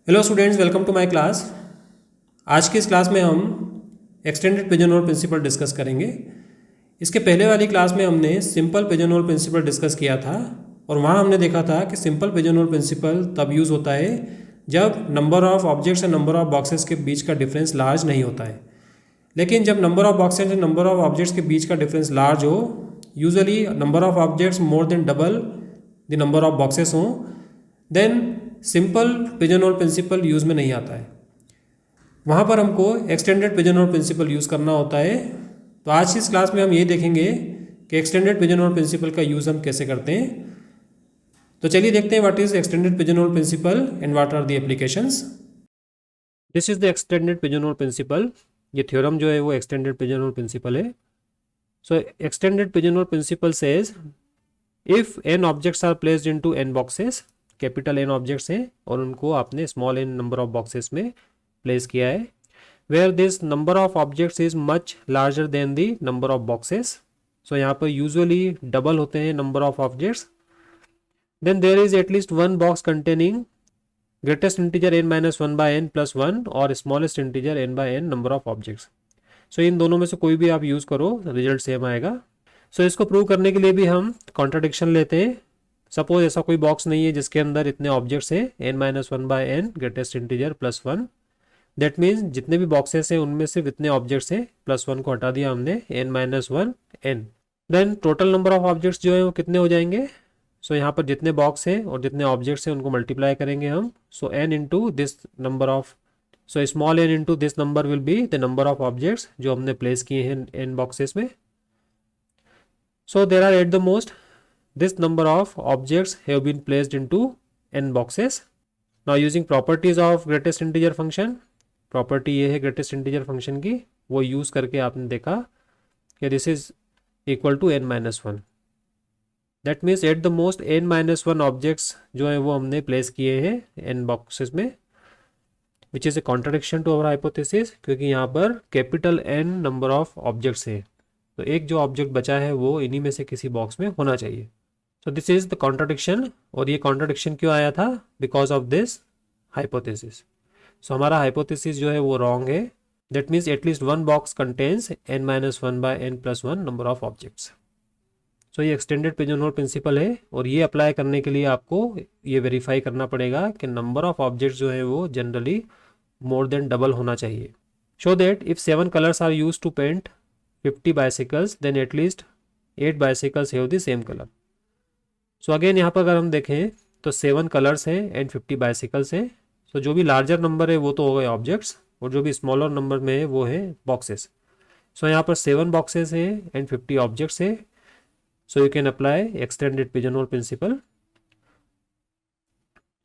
Hello students, welcome to my class. आज की इस क्लास में हम एक्सटेंडेड पिजनहोल प्रिंसिपल डिस्कस करेंगे। इसके पहले वाली क्लास में हमने सिंपल पिजनहोल प्रिंसिपल डिस्कस किया था और वहाँ हमने देखा था कि सिंपल पिजनहोल प्रिंसिपल तब यूज़ होता है जब number of objects and number of boxes के बीच का डिफरेंस लार्ज नहीं होता है। लेकिन जब number of boxes and number of objects के बीच का डिफरेंस लार्ज हो, usually number of objects more than double the number of boxes हों, देन सिंपल पिजनहोल प्रिंसिपल यूज़ में नहीं आता है। वहाँ पर हमको एक्सटेंडेड पिजनहोल प्रिंसिपल यूज़ करना होता है। तो आज की इस क्लास में हम ये देखेंगे कि एक्सटेंडेड पिजनहोल प्रिंसिपल का यूज़ हम कैसे करते हैं। तो चलिए देखते हैं what is extended pigeonhole principle and what are the applications. This is the extended pigeonhole principle. ये थ्योरम जो है वो एक्सटेंडेड पिजनहोल प्रिंसिपल है। So extended pigeonhole principle says if N objects are placed into n boxes, capital N objects हैं और उनको आपने small n number of boxes में प्लेस किया है, where this number of objects is much larger than the number of boxes. So यहाँ पर usually double होते हैं number of objects. Then there is at least one box containing greatest integer n minus one by n plus one और smallest integer n by n number of objects. So इन दोनों में से कोई भी आप यूज़ करो, रिजल्ट सेम आएगा। सो इसको प्रूव करने के लिए भी हम कॉन्ट्राडिक्शन लेते हैं। सपोज ऐसा कोई बॉक्स नहीं है जिसके अंदर इतने ऑब्जेक्ट्स हैं n minus one by N greatest integer plus one. That means जितने भी बॉक्सेस हैं उनमें सिर्फ इतने ऑब्जेक्ट्स हैं, प्लस वन को हटा दिया हमने, n minus one N. Then total number of objects जो है वो कितने हो जाएंगे। सो यहाँ पर जितने बॉक्स हैं और जितने ऑब्जेक्ट्स हैं उनको मल्टीप्लाई करेंगे हम। So n into this number of, so small n into this number will be the number of objects जो हमने प्लेस किए हैं n बॉक्सेस में। So there are at the most this number of objects have been placed into n boxes. Now using properties of greatest integer function, property ये है greatest integer function की, वो use करके आपने देखा कि this is equal to n minus one. That means at the most n minus one objects जो है वो हमने place किए हैं n boxes में, which is a contradiction to our hypothesis, क्योंकि यहाँ पर capital N number of objects है, तो एक जो ऑब्जेक्ट बचा है वो इन्हीं में से किसी बॉक्स में होना चाहिए। So this is the contradiction. और ये कॉन्ट्राडिक्शन क्यों आया था? Because of this hypothesis. So हमारा हाइपोथेसिस जो है वो रॉन्ग है। That means at least one box contains n minus one by n plus one number of objects. So ये एक्सटेंडेड पिजनहोल प्रिंसिपल है और ये अप्लाई करने के लिए आपको ये वेरीफाई करना पड़ेगा कि नंबर ऑफ ऑब्जेक्ट्स जो है वो जनरली मोर देन डबल होना चाहिए। Show that if 7 colours are use to paint 50 bicycles, then at least 8 bicycles have the same colour. So again यहाँ पर अगर हम देखें तो 7 कलर्स हैं एंड 50 बाइसिकल्स हैं। सो जो भी लार्जर नंबर है वो तो हो गए ऑब्जेक्ट्स और जो भी स्मॉलर नंबर में है वो है बॉक्सेस। सो यहाँ पर 7 बॉक्सेस हैं एंड 50 ऑब्जेक्ट्स है। So you can apply extended pigeonhole principle.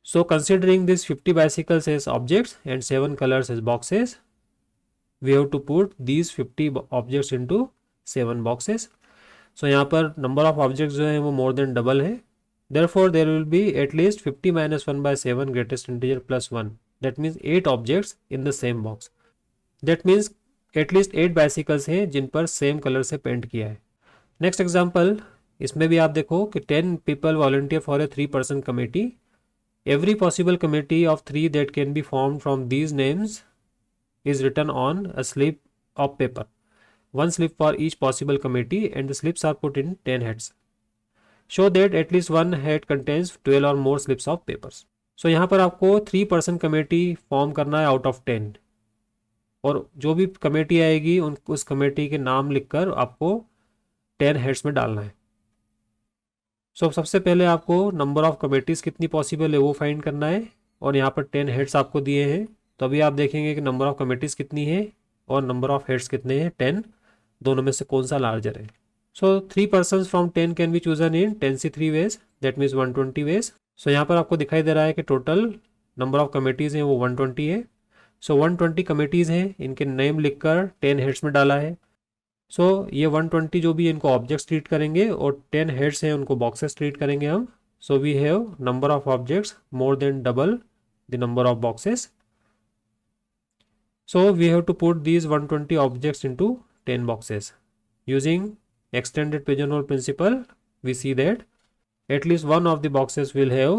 So considering this 50 bicycles as objects and 7 colours as boxes, we have to put these 50 objects into 7 boxes. So यहाँ पर number of objects जो है वो more than double है। Therefore there will be at least 50 minus 1 by 7 greatest integer plus 1. That means 8 objects in the same box. That means at least 8 bicycles हैं जिन पर same colour से paint किया है। Next example, इसमें भी आप देखो कि 10 people volunteer for a 3-person committee. Every possible committee of 3 that can be formed from these names is written on a slip of paper. One slip for each possible committee and the slips are put in 10 heads. Show that at least one head contains 12 or more slips of papers. So यहाँ पर आपको 3-person committee form करना है out of 10 और जो भी committee आएगी उस कमेटी के नाम लिखकर आपको 10 हेड्स में डालना है। सो सबसे पहले आपको नंबर ऑफ कमेटीज़ कितनी पॉसिबल है वो फाइंड करना है और यहाँ पर 10 हेड्स आपको दिए हैं। तो अभी आप देखेंगे कि नंबर ऑफ कमेटीज़ कितनी है और नंबर ऑफ हेड्स कितने हैं, 10। दोनों में से कौन सा लार्जर है? So 3 persons from 10 can be chosen in 10 से 3 ways, that means 120 ways. So यहाँ पर आपको दिखाई दे रहा है कि टोटल नंबर ऑफ कमेटीज़ हैं वो 120 है। So 120 कमेटीज़ हैं, इनके नेम लिखकर 10 हेड्स में डाला है। So ये 120 जो भी इनको ऑब्जेक्ट्स ट्रीट करेंगे और 10 हेड्स हैं उनको बॉक्सेस ट्रीट करेंगे हम। So we have number of objects more than double the number of boxes. So we have to put these 120 objects into 10 boxes. Using extended pigeonhole principle, we see that at least one of the boxes will have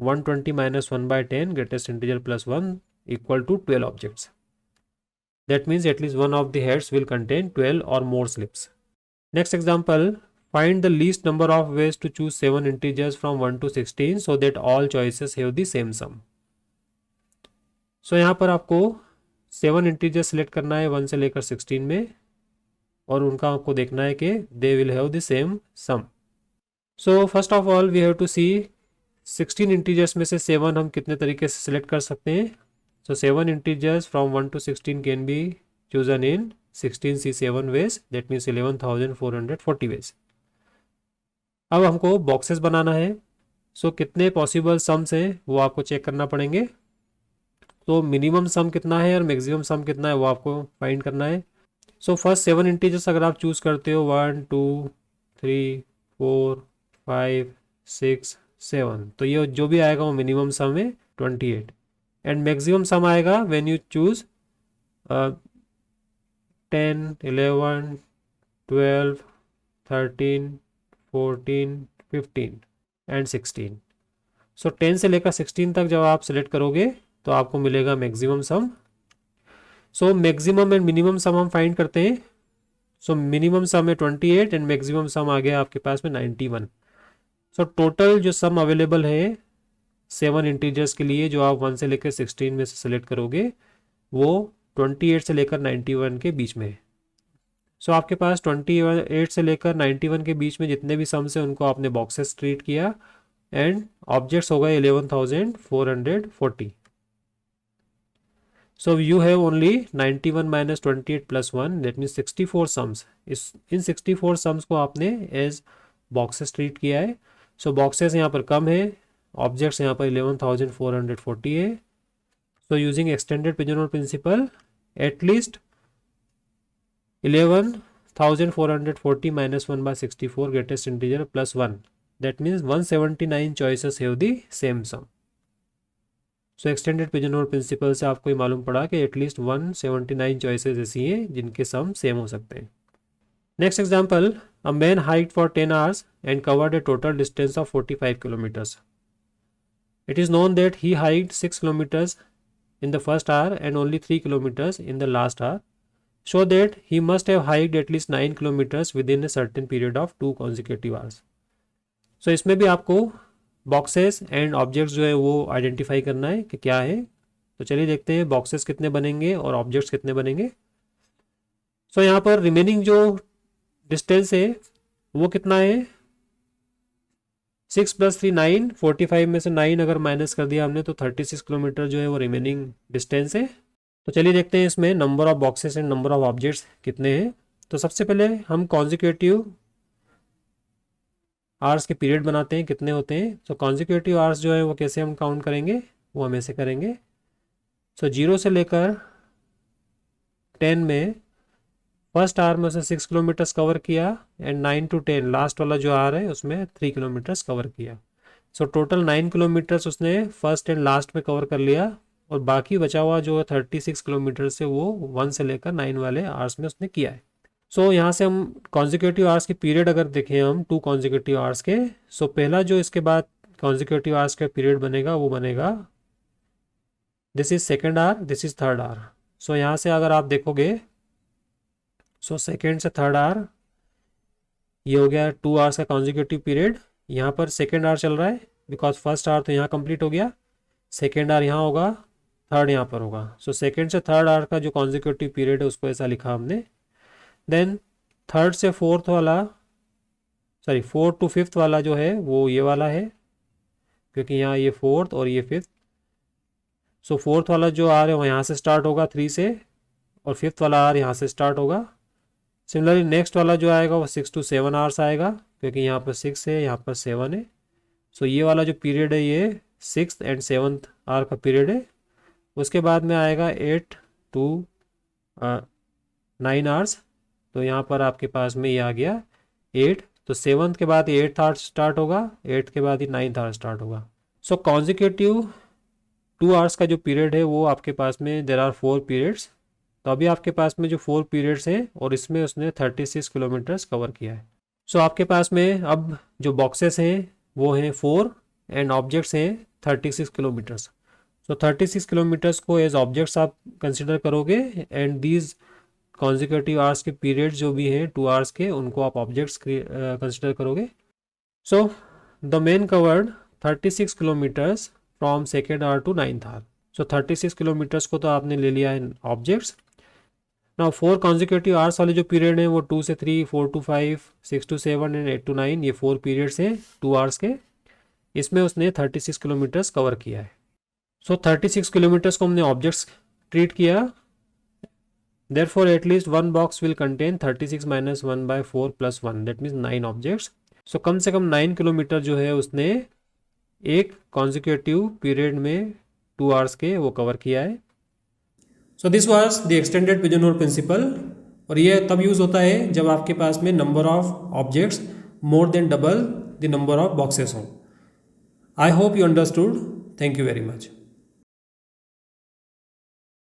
120 minus 1 by 10 greatest integer plus 1 equal to 12 objects. That means at least one of the heads will contain 12 or more slips. Next example, find the least number of ways to choose 7 integers from 1 to 16 so that all choices have the same sum. So यहाँ पर आपको 7 integer select करना है 1 से लेकर 16 में, और उनका आपको देखना है कि they will have the same sum. So first of all we have to see 16 integers में से 7 हम कितने तरीके से सिलेक्ट कर सकते हैं. सो 7 integers from 1 to 16 can be chosen in 16C7 ways, that means 11,440 ways. अब हमको बॉक्सेस बनाना है. सो कितने पॉसिबल सम्स हैं वो आपको चेक करना पड़ेंगे. तो मिनिमम सम कितना है और मैक्सिमम सम कितना है वो आपको फाइंड करना है. सो फर्स्ट 7 इंटीजर्स अगर आप चूज करते हो 1 2 3 4 5 6 7, तो ये जो भी आएगा वो मिनिमम सम है 28, एंड मैक्सिमम सम आएगा व्हेन यू चूज 10 11 12 13 14 15 एंड 16. सो 10 से लेकर 16 तक जब आप सिलेक्ट करोगे तो आपको मिलेगा maximum some. So maximum and minimum सम हम फाइंड करते हैं. सो मिनिमम सम है 28 एंड मैक्सिमम सम आ गया आपके पास में 91. सो टोटल जो सम अवेलेबल है 7 इंटीजर्स के लिए जो आप 1 से लेकर 16 में से सिलेक्ट करोगे वो 28 से लेकर 91 के बीच में है. सो आपके पास 28 से लेकर 91 के बीच में जितने भी सम्स हैं उनको आपने बॉक्सेस ट्रीट किया, एंड ऑब्जेक्ट्स हो गए 11,440. So you have only 91 minus 28 plus 1, that means 64 sums. In 64 sums को आपने एज बॉक्सेस ट्रीट किया है. सो बॉक्सेस यहाँ पर कम है, ऑब्जेक्ट्स यहाँ पर 11,440 है. So using extended pigeonhole principle, at least 11,440 minus 1 by 64 greatest integer plus 1. That means 179 choices have the same sum. So extended pigeonhole principle से आपको ये मालूम पड़ा कि at least 179 choices ऐसी हैं जिनके sum same हो सकते हैं. Next example, a man hiked for 10 hours and covered a total distance of 45 kilometers. It is known that he hiked 6 kilometers in the first hour and only 3 kilometers in the last hour. Show that he must have hiked at least 9 kilometers within a certain period of 2 consecutive hours. So इसमें भी आपको boxes and objects जो है वो identify करना है कि क्या है. तो चलिए देखते हैं बॉक्सेस कितने बनेंगे और ऑब्जेक्ट्स कितने बनेंगे. सो यहाँ पर रिमेनिंग जो डिस्टेंस है वो कितना है 6 + 3 9. 45 में से 9 अगर माइनस कर दिया हमने तो 36 किलोमीटर जो है वो रिमेनिंग डिस्टेंस है. तो चलिए देखते हैं इसमें number of boxes and number of objects कितने हैं. तो सबसे पहले हम कॉन्जिक्यूटिव आवर्स के पीरियड बनाते हैं, कितने होते हैं. सो कॉन्जिक्यूटिव आवर्स जो है वो कैसे हम काउंट करेंगे वो हम ऐसे करेंगे. सो 0 से लेकर 10 में फर्स्ट आवर में उसने 6 किलोमीटर्स कवर किया, एंड 9 to 10 लास्ट वाला जो आवर है उसमें 3 किलोमीटर्स कवर किया. सो टोटल 9 किलोमीटर्स उसने फर्स्ट एंड लास्ट में कवर कर लिया, और बाकी बचा हुआ जो 36 किलोमीटर से वो 1 से लेकर 9 वाले आवर्स में उसने किया है. सो यहाँ से हम कॉन्जिक्यूटिव आवर्स के पीरियड अगर देखें हम 2 कॉन्जिक्यूटिव आवर्स के. सो पहला जो इसके बाद कॉन्जिक्यूटिव आवर्स का पीरियड बनेगा वो बनेगा this is second hour, this is third hour. So यहाँ से अगर आप देखोगे सो सेकेंड से थर्ड आवर ये हो गया 2 आवर्स का कॉन्जिक्यूटिव पीरियड. यहाँ पर सेकेंड आवर चल रहा है बिकॉज फर्स्ट आवर तो यहाँ कंप्लीट हो गया, सेकेंड आवर यहाँ होगा, थर्ड यहाँ पर होगा. सो सेकेंड से थर्ड आवर का जो कॉन्जिक्यूटिव पीरियड है उसको ऐसा लिखा हमने. देन थर्ड से फोर्थ वाला, सॉरी 4 to 5th वाला जो है वो ये वाला है, क्योंकि यहाँ ये फोर्थ और ये फिफ्थ. सो फोर्थ वाला जो आवर है वो यहाँ से स्टार्ट होगा 3 से, और फिफ्थ वाला आवर यहाँ से स्टार्ट होगा. सिमिलरली नेक्स्ट वाला जो आएगा वो 6 to 7 आवर्स आएगा, क्योंकि यहाँ पर 6 है यहाँ पर 7 है. सो ये वाला जो पीरियड है ये 6th and 7th आवर का पीरियड है. उसके बाद में आएगा 8 to 9 आवर्स. तो यहाँ पर आपके पास में ये आ गया 8. तो 7th के बाद 8th आवर स्टार्ट होगा, 8th के बाद ही 9th आवर स्टार्ट होगा. सो कॉन्जिक्यूटिव 2 आवर्स का जो पीरियड है वो आपके पास में देयर आर 4 पीरियड्स. तो अभी आपके पास में जो 4 पीरियड्स हैं और इसमें उसने 36 किलोमीटर्स कवर किया है. सो आपके पास में अब जो बॉक्सेस हैं वो हैं 4 एंड ऑब्जेक्ट्स हैं 36 किलोमीटर्स। सो 36 किलोमीटर्स को एज ऑब्जेक्ट्स आप कंसिडर करोगे एंड दीज कॉन्जिक्यूटिव आवर्स के पीरियड जो भी हैं 2 आवर्स के, उनको आप ऑब्जेक्ट्स कंसिडर करोगे। So the man covered 36 kilometres from second hour to 9th hour. So 36 kilometres को तो आपने ले लिया in objects. Now 4 consecutive hours वाले जो पीरियड हैं वो 2 से 3, 4 to 5, 6 to 7 एंड 8 to 9, ये 4 पीरियड्स हैं 2 आवर्स के। इसमें उसने 36 किलोमीटर्स कवर किया है। सो 36 किलोमीटर्स को हमने ऑब्जेक्ट्स ट्रीट किया। Therefore, at least one box will contain 36 minus 1 by 4 plus 1, that means 9 objects. So कम से कम 9 किलोमीटर जो है उसने एक कॉन्जिक्यूटिव पीरियड में 2 आवर्स के वो कवर किया है। So this was the extended pigeonhole principle, और ये तब यूज़ होता है जब आपके पास में number of objects more than double the number of boxes हों। I hope you understood. Thank you very much.